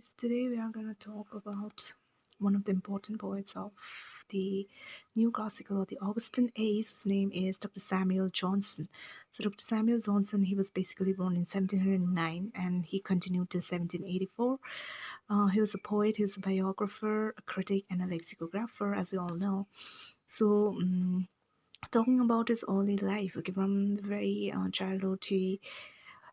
guys, today we are going to talk about one of the important poets of the new classical or the Augustan age, whose name is Dr. Samuel Johnson. So Dr. Samuel Johnson, he was basically born in 1709 and he continued till 1784. He was a poet, he was a biographer, a critic, and a lexicographer, as we all know. So talking about his early life, okay, from the very childhood, he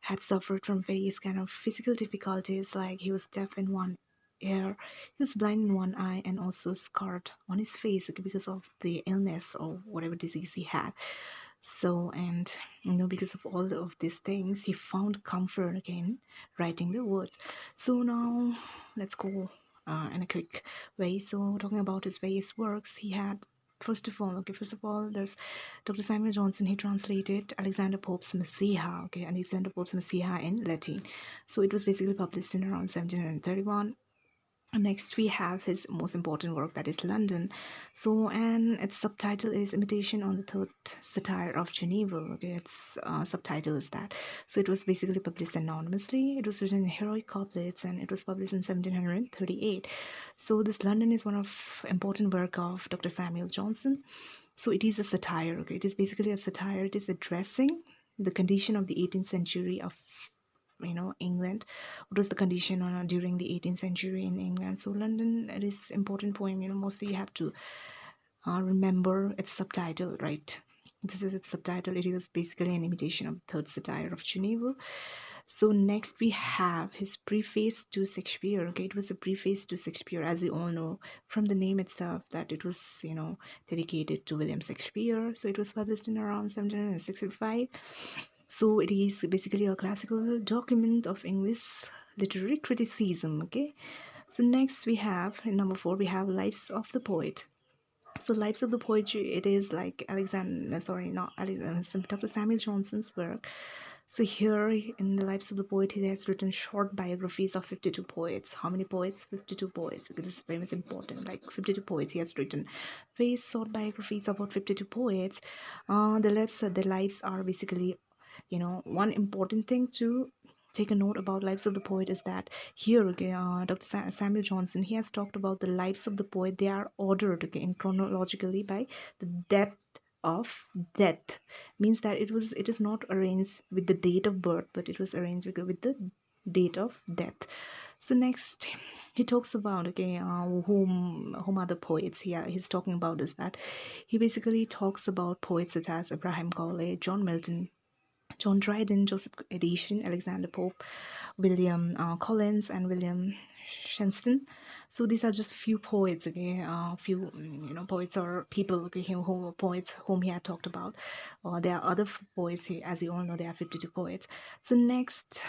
had suffered from various kind of physical difficulties, like he was deaf in one ear, he was blind in one eye, and also scarred on his face, okay, because of the illness or whatever disease he had. So, and because of all of these things, he found comfort again writing the words. So now let's go in a quick way. So talking about his various works, he had first of all, there's Dr. Samuel Johnson. He translated Alexander Pope's Messiah, okay, Alexander Pope's Messiah in Latin. So it was basically published in around 1731. Next, we have his most important work, that is London. So, and its subtitle is Imitation on the Third Satire of Geneva. Okay, its subtitle is that. So, it was basically published anonymously. It was written in heroic couplets, and it was published in 1738. So, this London is one of important work of Dr. Samuel Johnson. So, it is a satire. Okay, it is basically a satire. It is addressing the condition of the 18th century of England. What was the condition during the 18th century in England? So London, it is important poem. Mostly you have to remember its subtitle, right? This is its subtitle. It was basically an imitation of the Third Satire of Geneva. So next we have his preface to Shakespeare. Okay, it was a preface to Shakespeare, as we all know from the name itself that it was dedicated to William Shakespeare. So it was published in around 1765. So it is basically a classical document of English literary criticism. Okay, so next we have, in number 4, we have Lives of the Poet. So Lives of the Poetry, it is like Dr. Samuel Johnson's work. So here in the Lives of the Poet, he has written short biographies of 52 poets. How many poets? 52 poets. Okay, this is very much important. Like 52 poets he has written. Very short biographies about 52 poets. The lives are basically, one important thing to take a note about Lives of the Poet is that here, okay, Dr. Samuel Johnson, he has talked about the lives of the poet. They are ordered, okay, in chronologically by the depth of death. Means that it is not arranged with the date of birth, but it was arranged with the date of death. So next he talks about, okay, whom are the poets here he's talking about is that he basically talks about poets such as Abraham Cowley, John Milton, John Dryden, Joseph Edition, Alexander Pope, William Collins, and William Shenstone. So these are just few poets, okay, few poets or people, okay, who poets whom he had talked about. There are other poets here, as you all know, there are 52 poets. So next.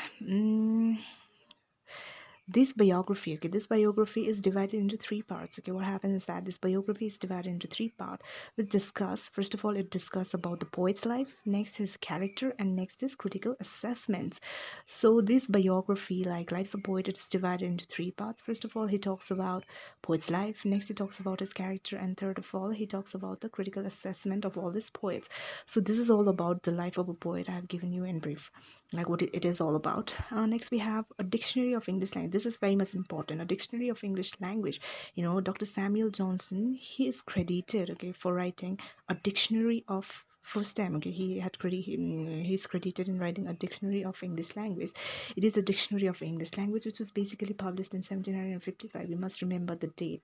This biography, okay, this biography is divided into 3 parts. Okay, what happens is that this biography is divided into 3 parts, which discuss, first of all, it discuss about the poet's life, next his character, and next is critical assessments. So this biography, like Lives of Poet, it's divided into 3 parts. First of all, he talks about poet's life, next he talks about his character, and third of all, he talks about the critical assessment of all these poets. So this is all about the life of a poet. I have given you in brief like what it is all about. Next we have a dictionary of English language. This is very much important, a dictionary of English language. Dr. Samuel Johnson, he is credited, okay, for writing a dictionary of, first time, okay, he's credited in writing a dictionary of English language. It is a dictionary of English language which was basically published in 1755. We must remember the date,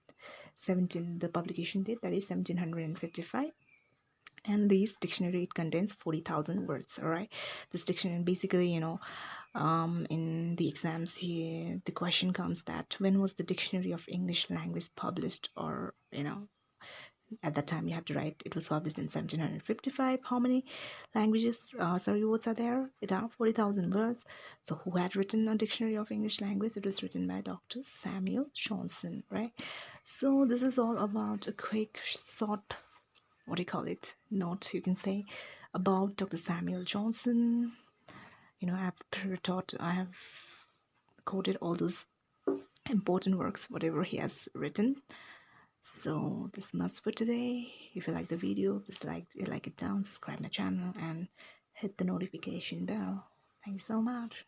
the publication date, that is 1755. And this dictionary, it contains 40,000 words. All right, this dictionary basically, in the exams here, the question comes that when was the dictionary of English language published, or at that time you have to write it was published in 1755. How many languages, words are there? It are 40,000 words. So who had written a dictionary of English language? It was written by Dr. Samuel Johnson, right? So this is all about a quick short, what do you call it, note, you can say, about Dr. Samuel Johnson. I have quoted all those important works, whatever he has written. So this much for today. If you like the video, please like it down, subscribe my channel, and hit the notification bell. Thank you so much.